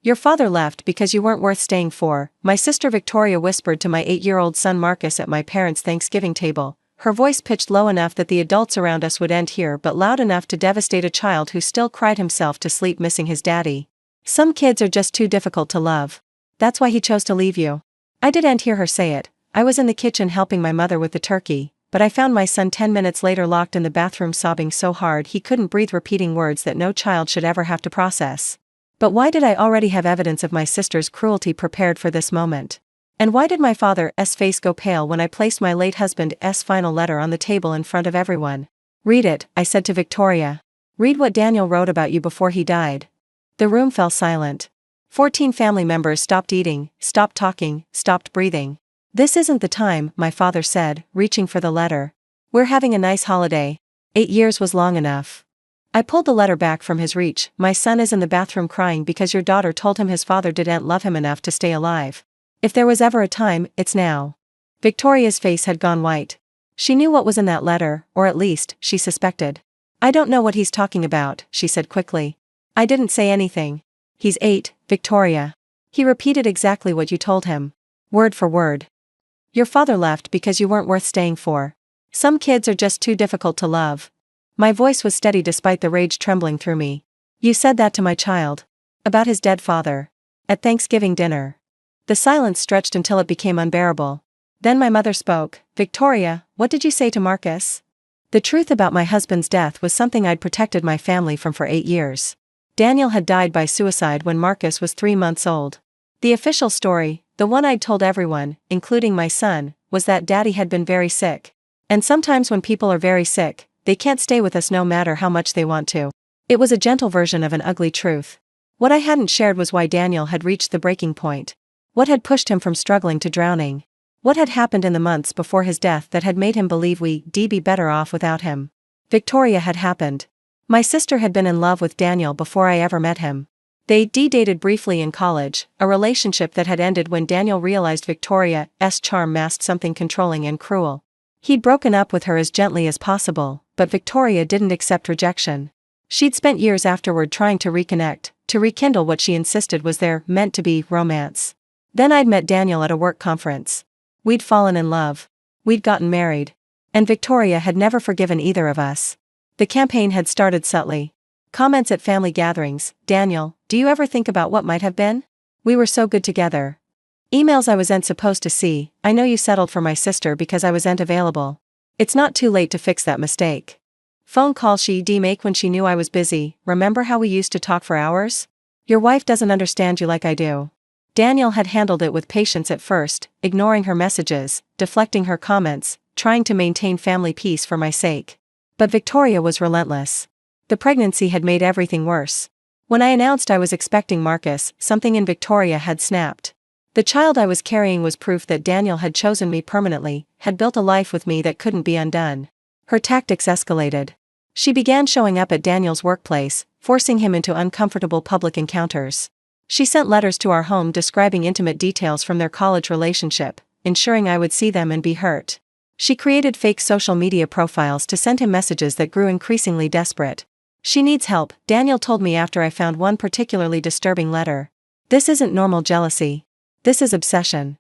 Your father left because you weren't worth staying for, my sister Victoria whispered to my 8-year-old son Marcus at my parents' Thanksgiving table, her voice pitched low enough that the adults around us would end here but loud enough to devastate a child who still cried himself to sleep missing his daddy. Some kids are just too difficult to love. That's why he chose to leave you. I didn't hear her say it. I was in the kitchen helping my mother with the turkey, but I found my son 10 minutes later locked in the bathroom sobbing so hard he couldn't breathe, repeating words that no child should ever have to process. But why did I already have evidence of my sister's cruelty prepared for this moment? And why did my father's face go pale when I placed my late husband's final letter on the table in front of everyone? Read it, I said to Victoria. Read what Daniel wrote about you before he died. The room fell silent. 14 family members stopped eating, stopped talking, stopped breathing. This isn't the time, my father said, reaching for the letter. We're having a nice holiday. 8 years was long enough. I pulled the letter back from his reach. My son is in the bathroom crying because your daughter told him his father didn't love him enough to stay alive. If there was ever a time, it's now. Victoria's face had gone white. She knew what was in that letter, or at least, she suspected. I don't know what he's talking about, she said quickly. I didn't say anything. He's 8, Victoria. He repeated exactly what you told him. Word for word. Your father left because you weren't worth staying for. Some kids are just too difficult to love. My voice was steady despite the rage trembling through me. You said that to my child. About his dead father. At Thanksgiving dinner. The silence stretched until it became unbearable. Then my mother spoke. Victoria, what did you say to Marcus? The truth about my husband's death was something I'd protected my family from for 8 years. Daniel had died by suicide when Marcus was 3 months old. The official story, the one I'd told everyone, including my son, was that Daddy had been very sick. And sometimes when people are very sick, they can't stay with us no matter how much they want to. It was a gentle version of an ugly truth. What I hadn't shared was why Daniel had reached the breaking point. What had pushed him from struggling to drowning? What had happened in the months before his death that had made him believe we'd be better off without him? Victoria had happened. My sister had been in love with Daniel before I ever met him. They dated briefly in college, a relationship that had ended when Daniel realized Victoria's charm masked something controlling and cruel. He'd broken up with her as gently as possible, but Victoria didn't accept rejection. She'd spent years afterward trying to reconnect, to rekindle what she insisted was their meant-to-be romance. Then I'd met Daniel at a work conference. We'd fallen in love. We'd gotten married. And Victoria had never forgiven either of us. The campaign had started subtly. Comments at family gatherings. Daniel, do you ever think about what might have been? We were so good together. Emails I wasn't supposed to see. I know you settled for my sister because I wasn't available. It's not too late to fix that mistake. Phone calls she'd make when she knew I was busy. Remember how we used to talk for hours? Your wife doesn't understand you like I do. Daniel had handled it with patience at first, ignoring her messages, deflecting her comments, trying to maintain family peace for my sake. But Victoria was relentless. The pregnancy had made everything worse. When I announced I was expecting Marcus, something in Victoria had snapped. The child I was carrying was proof that Daniel had chosen me permanently, had built a life with me that couldn't be undone. Her tactics escalated. She began showing up at Daniel's workplace, forcing him into uncomfortable public encounters. She sent letters to our home describing intimate details from their college relationship, ensuring I would see them and be hurt. She created fake social media profiles to send him messages that grew increasingly desperate. She needs help, Daniel told me after I found one particularly disturbing letter. This isn't normal jealousy. This is obsession.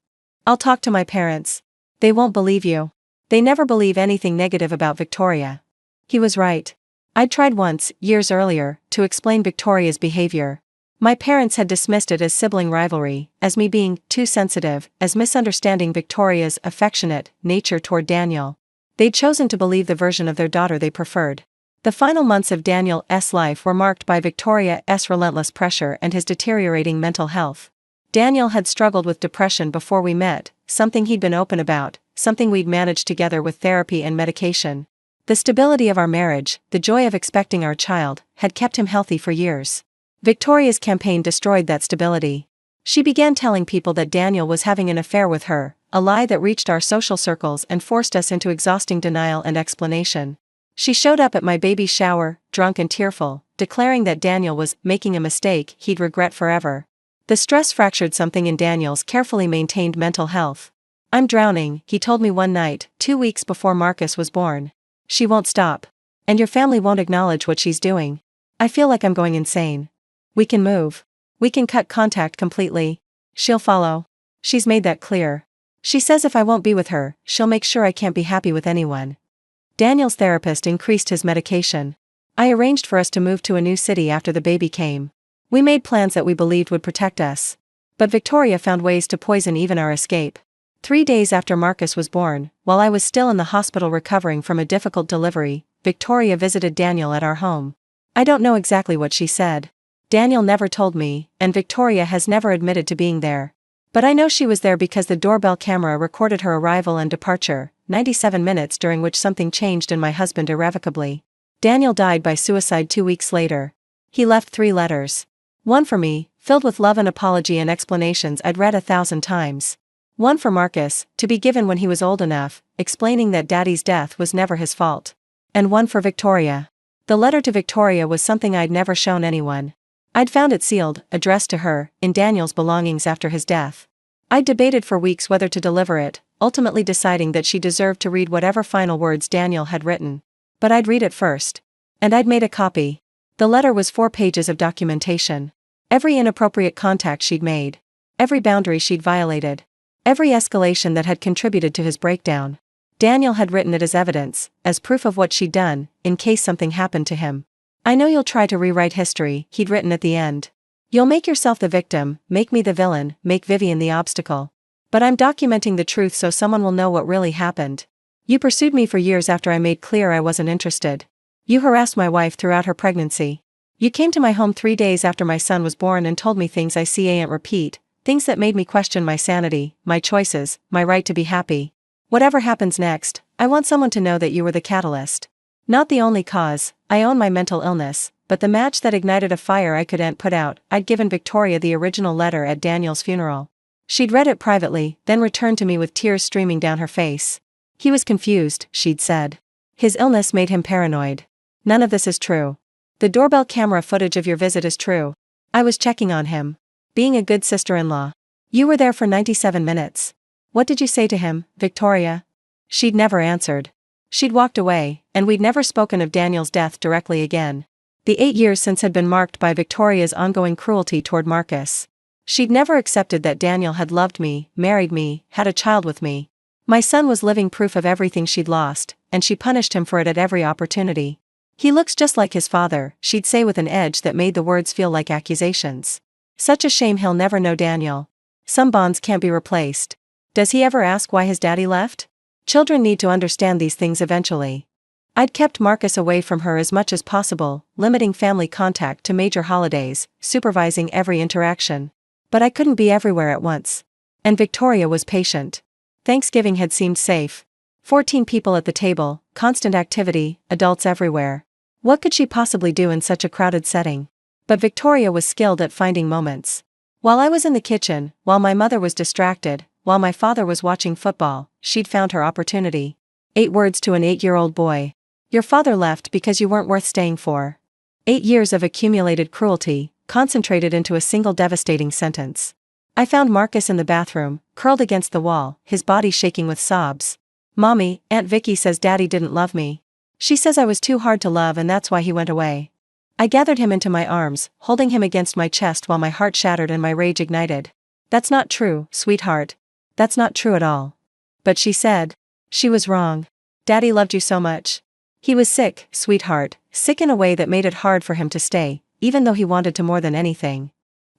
I'll talk to my parents. They won't believe you. They never believe anything negative about Victoria. He was right. I'd tried once, years earlier, to explain Victoria's behavior. My parents had dismissed it as sibling rivalry, as me being too sensitive, as misunderstanding Victoria's affectionate nature toward Daniel. They'd chosen to believe the version of their daughter they preferred. The final months of Daniel's life were marked by Victoria's relentless pressure and his deteriorating mental health. Daniel had struggled with depression before we met, something he'd been open about, something we'd managed together with therapy and medication. The stability of our marriage, the joy of expecting our child, had kept him healthy for years. Victoria's campaign destroyed that stability. She began telling people that Daniel was having an affair with her, a lie that reached our social circles and forced us into exhausting denial and explanation. She showed up at my baby's shower, drunk and tearful, declaring that Daniel was making a mistake he'd regret forever. The stress fractured something in Daniel's carefully maintained mental health. I'm drowning, he told me one night, 2 weeks before Marcus was born. She won't stop. And your family won't acknowledge what she's doing. I feel like I'm going insane. We can move. We can cut contact completely. She'll follow. She's made that clear. She says if I won't be with her, she'll make sure I can't be happy with anyone. Daniel's therapist increased his medication. I arranged for us to move to a new city after the baby came. We made plans that we believed would protect us. But Victoria found ways to poison even our escape. 3 days after Marcus was born, while I was still in the hospital recovering from a difficult delivery, Victoria visited Daniel at our home. I don't know exactly what she said. Daniel never told me, and Victoria has never admitted to being there. But I know she was there because the doorbell camera recorded her arrival and departure, 97 minutes during which something changed in my husband irrevocably. Daniel died by suicide 2 weeks later. He left 3 letters. One for me, filled with love and apology and explanations I'd read 1,000 times. One for Marcus, to be given when he was old enough, explaining that Daddy's death was never his fault. And one for Victoria. The letter to Victoria was something I'd never shown anyone. I'd found it sealed, addressed to her, in Daniel's belongings after his death. I'd debated for weeks whether to deliver it, ultimately deciding that she deserved to read whatever final words Daniel had written. But I'd read it first. And I'd made a copy. The letter was 4 pages of documentation. Every inappropriate contact she'd made. Every boundary she'd violated. Every escalation that had contributed to his breakdown. Daniel had written it as evidence, as proof of what she'd done, in case something happened to him. I know you'll try to rewrite history, he'd written at the end. You'll make yourself the victim, make me the villain, make Vivian the obstacle. But I'm documenting the truth so someone will know what really happened. You pursued me for years after I made clear I wasn't interested. You harassed my wife throughout her pregnancy. You came to my home 3 days after my son was born and told me things I see ain't repeat, things that made me question my sanity, my choices, my right to be happy. Whatever happens next, I want someone to know that you were the catalyst. Not the only cause. I own my mental illness, but the match that ignited a fire I couldn't put out. I'd given Victoria the original letter at Daniel's funeral. She'd read it privately, then returned to me with tears streaming down her face. He was confused, she'd said. His illness made him paranoid. None of this is true. The doorbell camera footage of your visit is true. I was checking on him. Being a good sister-in-law. You were there for 97 minutes. What did you say to him, Victoria? She'd never answered. She'd walked away, and we'd never spoken of Daniel's death directly again. The 8 years since had been marked by Victoria's ongoing cruelty toward Marcus. She'd never accepted that Daniel had loved me, married me, had a child with me. My son was living proof of everything she'd lost, and she punished him for it at every opportunity. He looks just like his father, she'd say with an edge that made the words feel like accusations. Such a shame he'll never know Daniel. Some bonds can't be replaced. Does he ever ask why his daddy left? Children need to understand these things eventually. I'd kept Marcus away from her as much as possible, limiting family contact to major holidays, supervising every interaction. But I couldn't be everywhere at once. And Victoria was patient. Thanksgiving had seemed safe. 14 people at the table, constant activity, adults everywhere. What could she possibly do in such a crowded setting? But Victoria was skilled at finding moments. While I was in the kitchen, while my mother was distracted, while my father was watching football, she'd found her opportunity. 8 words to an 8-year-old boy. Your father left because you weren't worth staying for. 8 years of accumulated cruelty, concentrated into a single devastating sentence. I found Marcus in the bathroom, curled against the wall, his body shaking with sobs. Mommy, Aunt Vicky says Daddy didn't love me. She says I was too hard to love and that's why he went away. I gathered him into my arms, holding him against my chest while my heart shattered and my rage ignited. That's not true, sweetheart. That's not true at all. But she said. She was wrong. Daddy loved you so much. He was sick, sweetheart, sick in a way that made it hard for him to stay, even though he wanted to more than anything.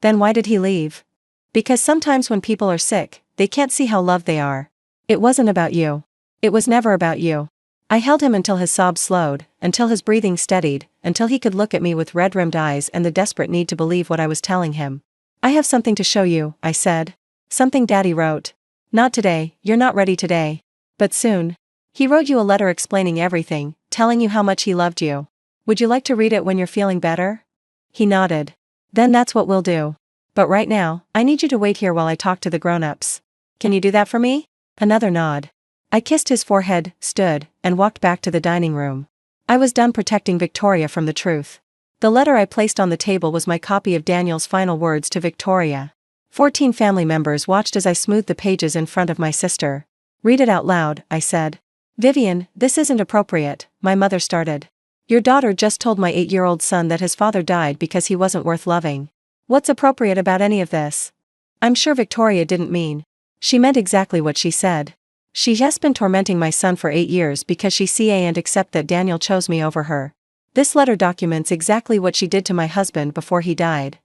Then why did he leave? Because sometimes when people are sick, they can't see how loved they are. It wasn't about you. It was never about you. I held him until his sobs slowed, until his breathing steadied, until he could look at me with red-rimmed eyes and the desperate need to believe what I was telling him. I have something to show you, I said. Something Daddy wrote. Not today, you're not ready today. But soon. He wrote you a letter explaining everything, telling you how much he loved you. Would you like to read it when you're feeling better? He nodded. Then that's what we'll do. But right now, I need you to wait here while I talk to the grown-ups. Can you do that for me? Another nod. I kissed his forehead, stood, and walked back to the dining room. I was done protecting Victoria from the truth. The letter I placed on the table was my copy of Daniel's final words to Victoria. 14 family members watched as I smoothed the pages in front of my sister. Read it out loud, I said. Vivian, this isn't appropriate, my mother started. Your daughter just told my 8-year-old son that his father died because he wasn't worth loving. What's appropriate about any of this? I'm sure Victoria didn't mean. She meant exactly what she said. She has been tormenting my son for 8 years because she can't accept that Daniel chose me over her. This letter documents exactly what she did to my husband before he died.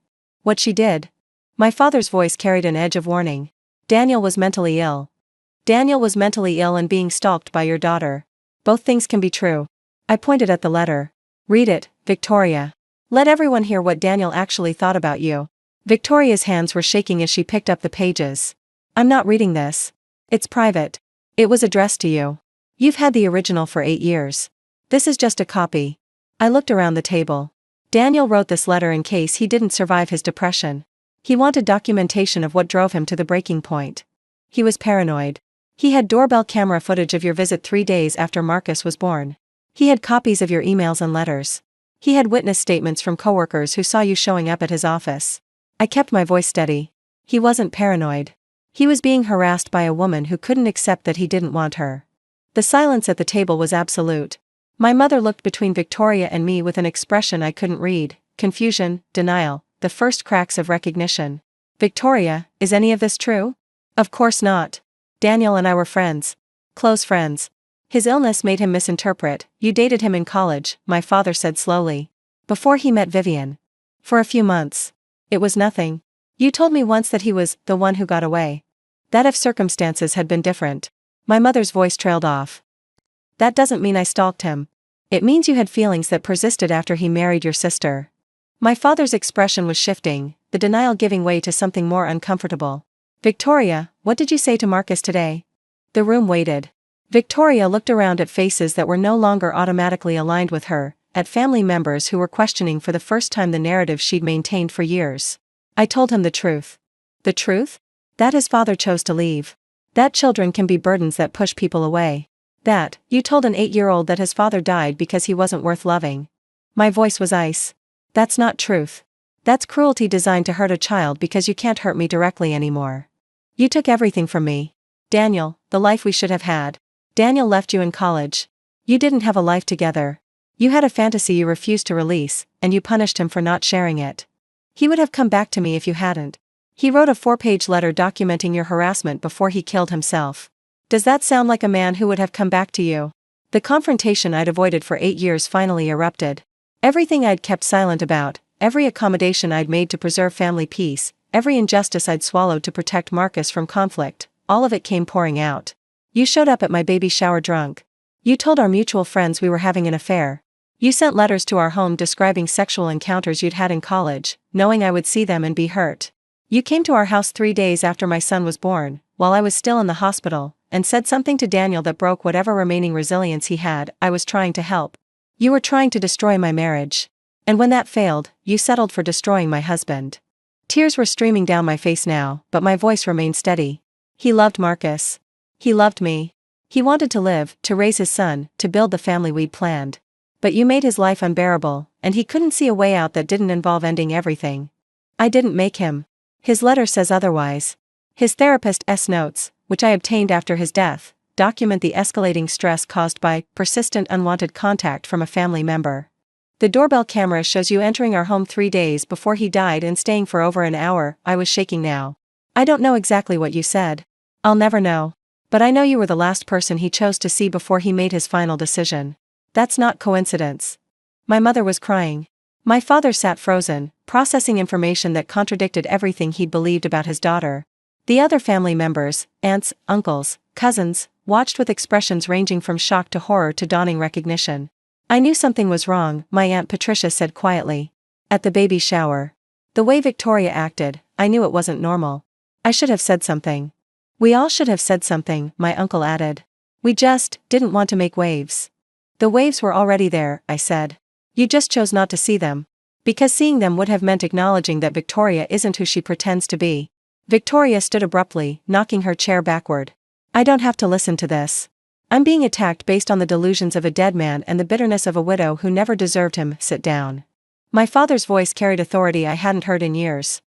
What she did? My father's voice carried an edge of warning. Daniel was mentally ill. Daniel was mentally ill and being stalked by your daughter. Both things can be true. I pointed at the letter. Read it, Victoria. Let everyone hear what Daniel actually thought about you. Victoria's hands were shaking as she picked up the pages. I'm not reading this. It's private. It was addressed to you. You've had the original for 8 years. This is just a copy. I looked around the table. Daniel wrote this letter in case he didn't survive his depression. He wanted documentation of what drove him to the breaking point. He was paranoid. He had doorbell camera footage of your visit 3 days after Marcus was born. He had copies of your emails and letters. He had witness statements from coworkers who saw you showing up at his office. I kept my voice steady. He wasn't paranoid. He was being harassed by a woman who couldn't accept that he didn't want her. The silence at the table was absolute. My mother looked between Victoria and me with an expression I couldn't read: confusion, denial, the first cracks of recognition. Victoria, is any of this true? Of course not. Daniel and I were friends. Close friends. His illness made him misinterpret. You dated him in college, my father said slowly. Before he met Vivian. For a few months. It was nothing. You told me once that he was the one who got away. That if circumstances had been different. My mother's voice trailed off. That doesn't mean I stalked him. It means you had feelings that persisted after he married your sister. My father's expression was shifting, the denial giving way to something more uncomfortable. Victoria, what did you say to Marcus today? The room waited. Victoria looked around at faces that were no longer automatically aligned with her, at family members who were questioning for the first time the narrative she'd maintained for years. I told him the truth. The truth? That his father chose to leave. That children can be burdens that push people away. That, you told an 8-year-old that his father died because he wasn't worth loving. My voice was ice. That's not truth. That's cruelty designed to hurt a child because you can't hurt me directly anymore. You took everything from me. Daniel, the life we should have had. Daniel left you in college. You didn't have a life together. You had a fantasy you refused to release, and you punished him for not sharing it. He would have come back to me if you hadn't. He wrote a 4-page letter documenting your harassment before he killed himself. Does that sound like a man who would have come back to you? The confrontation I'd avoided for 8 years finally erupted. Everything I'd kept silent about, every accommodation I'd made to preserve family peace, every injustice I'd swallowed to protect Marcus from conflict, all of it came pouring out. You showed up at my baby shower drunk. You told our mutual friends we were having an affair. You sent letters to our home describing sexual encounters you'd had in college, knowing I would see them and be hurt. You came to our house 3 days after my son was born, while I was still in the hospital, and said something to Daniel that broke whatever remaining resilience he had. I was trying to help. You were trying to destroy my marriage. And when that failed, you settled for destroying my husband. Tears were streaming down my face now, but my voice remained steady. He loved Marcus. He loved me. He wanted to live, to raise his son, to build the family we'd planned. But you made his life unbearable, and he couldn't see a way out that didn't involve ending everything. I didn't make him. His letter says otherwise. His therapist's notes, which I obtained after his death, document the escalating stress caused by persistent unwanted contact from a family member. The doorbell camera shows you entering our home 3 days before he died and staying for over an hour. I was shaking now. I don't know exactly what you said. I'll never know. But I know you were the last person he chose to see before he made his final decision. That's not coincidence. My mother was crying. My father sat frozen, processing information that contradicted everything he'd believed about his daughter. The other family members, aunts, uncles, cousins, watched with expressions ranging from shock to horror to dawning recognition. I knew something was wrong, my Aunt Patricia said quietly. At the baby shower. The way Victoria acted, I knew it wasn't normal. I should have said something. We all should have said something, my uncle added. We just didn't want to make waves. The waves were already there, I said. You just chose not to see them. Because seeing them would have meant acknowledging that Victoria isn't who she pretends to be. Victoria stood abruptly, knocking her chair backward. I don't have to listen to this. I'm being attacked based on the delusions of a dead man and the bitterness of a widow who never deserved him. Sit down. My father's voice carried authority I hadn't heard in years.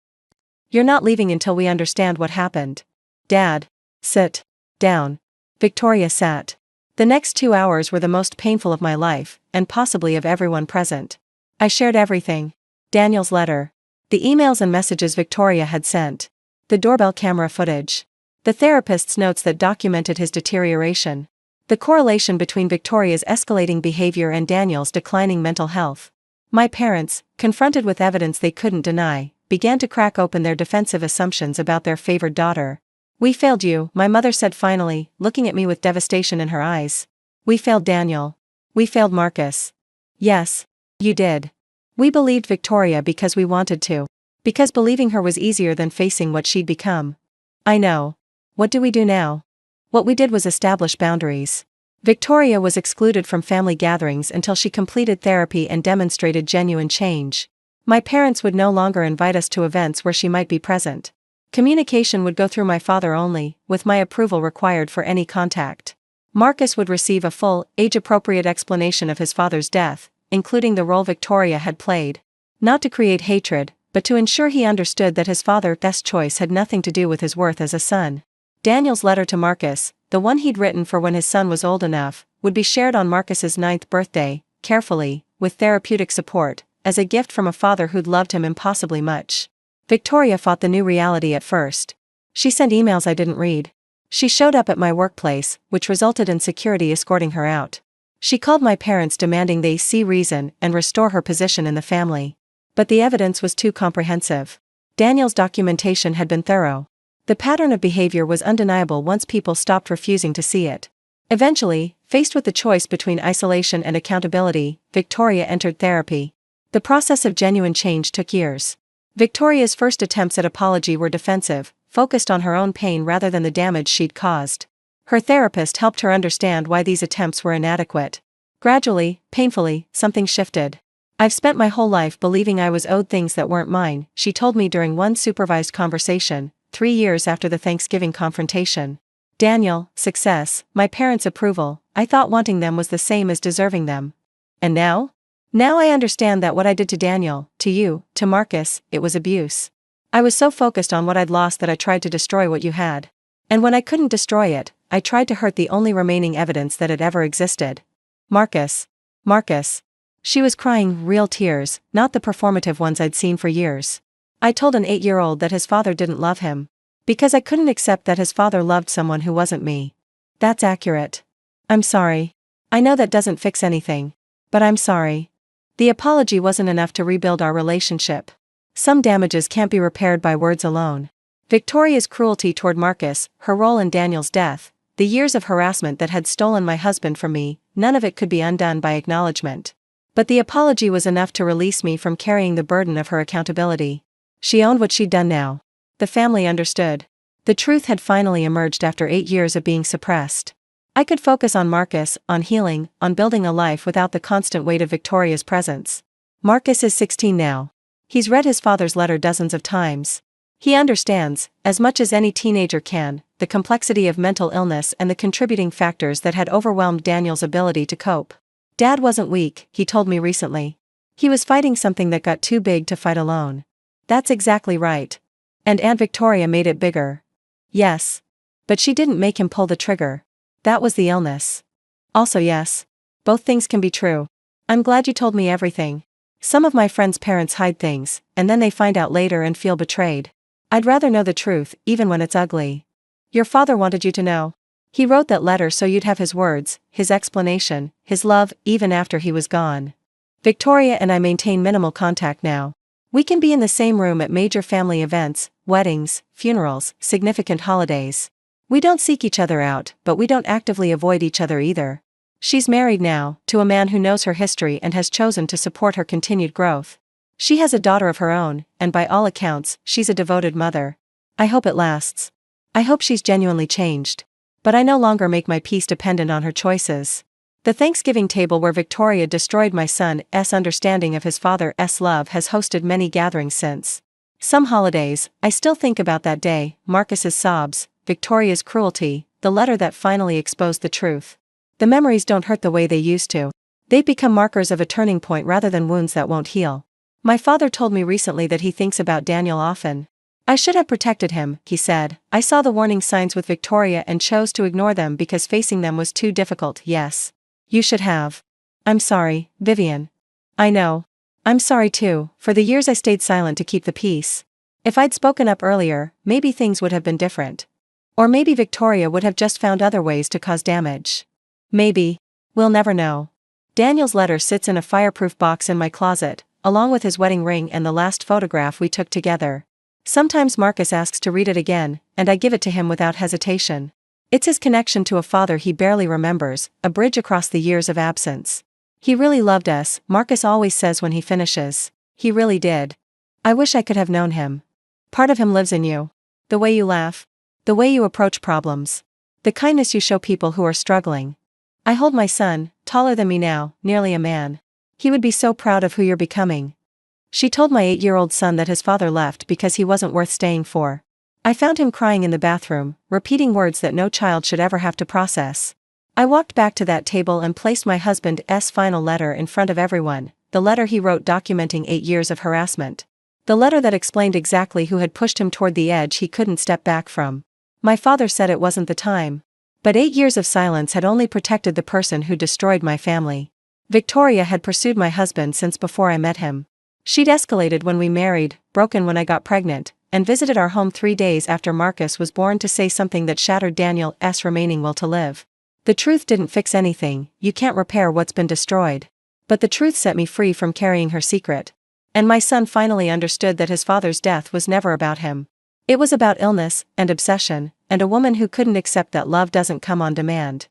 You're not leaving until we understand what happened. Dad. Sit down. Victoria sat. The next 2 hours were the most painful of my life, and possibly of everyone present. I shared everything. Daniel's letter. The emails and messages Victoria had sent. The doorbell camera footage. The therapist's notes that documented his deterioration. The correlation between Victoria's escalating behavior and Daniel's declining mental health. My parents, confronted with evidence they couldn't deny, began to crack open their defensive assumptions about their favored daughter. "We failed you," my mother said finally, looking at me with devastation in her eyes. "We failed Daniel. We failed Marcus." "Yes. You did. We believed Victoria because we wanted to. Because believing her was easier than facing what she'd become." "I know. What do we do now?" "What we did was establish boundaries. Victoria was excluded from family gatherings until she completed therapy and demonstrated genuine change. My parents would no longer invite us to events where she might be present. Communication would go through my father only, with my approval required for any contact. Marcus would receive a full, age-appropriate explanation of his father's death, including the role Victoria had played. Not to create hatred, but to ensure he understood that his father's choice had nothing to do with his worth as a son. Daniel's letter to Marcus, the one he'd written for when his son was old enough, would be shared on Marcus's 9th birthday, carefully, with therapeutic support, as a gift from a father who'd loved him impossibly much. Victoria fought the new reality at first. She sent emails I didn't read. She showed up at my workplace, which resulted in security escorting her out. She called my parents demanding they see reason and restore her position in the family. But the evidence was too comprehensive. Daniel's documentation had been thorough. The pattern of behavior was undeniable once people stopped refusing to see it. Eventually, faced with the choice between isolation and accountability, Victoria entered therapy. The process of genuine change took years. Victoria's first attempts at apology were defensive, focused on her own pain rather than the damage she'd caused. Her therapist helped her understand why these attempts were inadequate. Gradually, painfully, something shifted. "I've spent my whole life believing I was owed things that weren't mine," she told me during one supervised conversation, 3 years after the Thanksgiving confrontation. "Daniel, success, my parents' approval, I thought wanting them was the same as deserving them. And now? Now I understand that what I did to Daniel, to you, to Marcus, it was abuse. I was so focused on what I'd lost that I tried to destroy what you had. And when I couldn't destroy it, I tried to hurt the only remaining evidence that it ever existed. Marcus. Marcus." She was crying real tears, not the performative ones I'd seen for years. "I told an 8-year-old that his father didn't love him. Because I couldn't accept that his father loved someone who wasn't me." "That's accurate. I'm sorry. I know that doesn't fix anything. But I'm sorry." The apology wasn't enough to rebuild our relationship. Some damages can't be repaired by words alone. Victoria's cruelty toward Marcus, her role in Daniel's death, the years of harassment that had stolen my husband from me, none of it could be undone by acknowledgement. But the apology was enough to release me from carrying the burden of her accountability. She owned what she'd done now. The family understood. The truth had finally emerged after 8 years of being suppressed. I could focus on Marcus, on healing, on building a life without the constant weight of Victoria's presence. Marcus is 16 now. He's read his father's letter dozens of times. He understands, as much as any teenager can, the complexity of mental illness and the contributing factors that had overwhelmed Daniel's ability to cope. "Dad wasn't weak," he told me recently. "He was fighting something that got too big to fight alone." That's exactly right. And Aunt Victoria made it bigger. Yes. But she didn't make him pull the trigger. That was the illness. Also yes. Both things can be true. I'm glad you told me everything. Some of my friends' parents hide things, and then they find out later and feel betrayed. I'd rather know the truth, even when it's ugly. Your father wanted you to know. He wrote that letter so you'd have his words, his explanation, his love, even after he was gone. Victoria and I maintain minimal contact now. We can be in the same room at major family events, weddings, funerals, significant holidays. We don't seek each other out, but we don't actively avoid each other either. She's married now, to a man who knows her history and has chosen to support her continued growth. She has a daughter of her own, and by all accounts, she's a devoted mother. I hope it lasts. I hope she's genuinely changed. But I no longer make my peace dependent on her choices. The Thanksgiving table where Victoria destroyed my son's understanding of his father's love has hosted many gatherings since. Some holidays, I still think about that day, Marcus's sobs, Victoria's cruelty, the letter that finally exposed the truth. The memories don't hurt the way they used to. They've become markers of a turning point rather than wounds that won't heal. My father told me recently that he thinks about Daniel often. I should have protected him, he said. I saw the warning signs with Victoria and chose to ignore them because facing them was too difficult. Yes. You should have. I'm sorry, Vivian. I know. I'm sorry too, for the years I stayed silent to keep the peace. If I'd spoken up earlier, maybe things would have been different. Or maybe Victoria would have just found other ways to cause damage. Maybe. We'll never know. Daniel's letter sits in a fireproof box in my closet, along with his wedding ring and the last photograph we took together. Sometimes Marcus asks to read it again, and I give it to him without hesitation. It's his connection to a father he barely remembers, a bridge across the years of absence. He really loved us, Marcus always says when he finishes. He really did. I wish I could have known him. Part of him lives in you. The way you laugh. The way you approach problems. The kindness you show people who are struggling. I hold my son, taller than me now, nearly a man. He would be so proud of who you're becoming. She told my 8-year-old son that his father left because he wasn't worth staying for. I found him crying in the bathroom, repeating words that no child should ever have to process. I walked back to that table and placed my husband's final letter in front of everyone, the letter he wrote documenting 8 years of harassment. The letter that explained exactly who had pushed him toward the edge he couldn't step back from. My father said it wasn't the time. But 8 years of silence had only protected the person who destroyed my family. Victoria had pursued my husband since before I met him. She'd escalated when we married, broken when I got pregnant, and visited our home 3 days after Marcus was born to say something that shattered Daniel's remaining will to live. The truth didn't fix anything, you can't repair what's been destroyed. But the truth set me free from carrying her secret. And my son finally understood that his father's death was never about him. It was about illness, and obsession, and a woman who couldn't accept that love doesn't come on demand.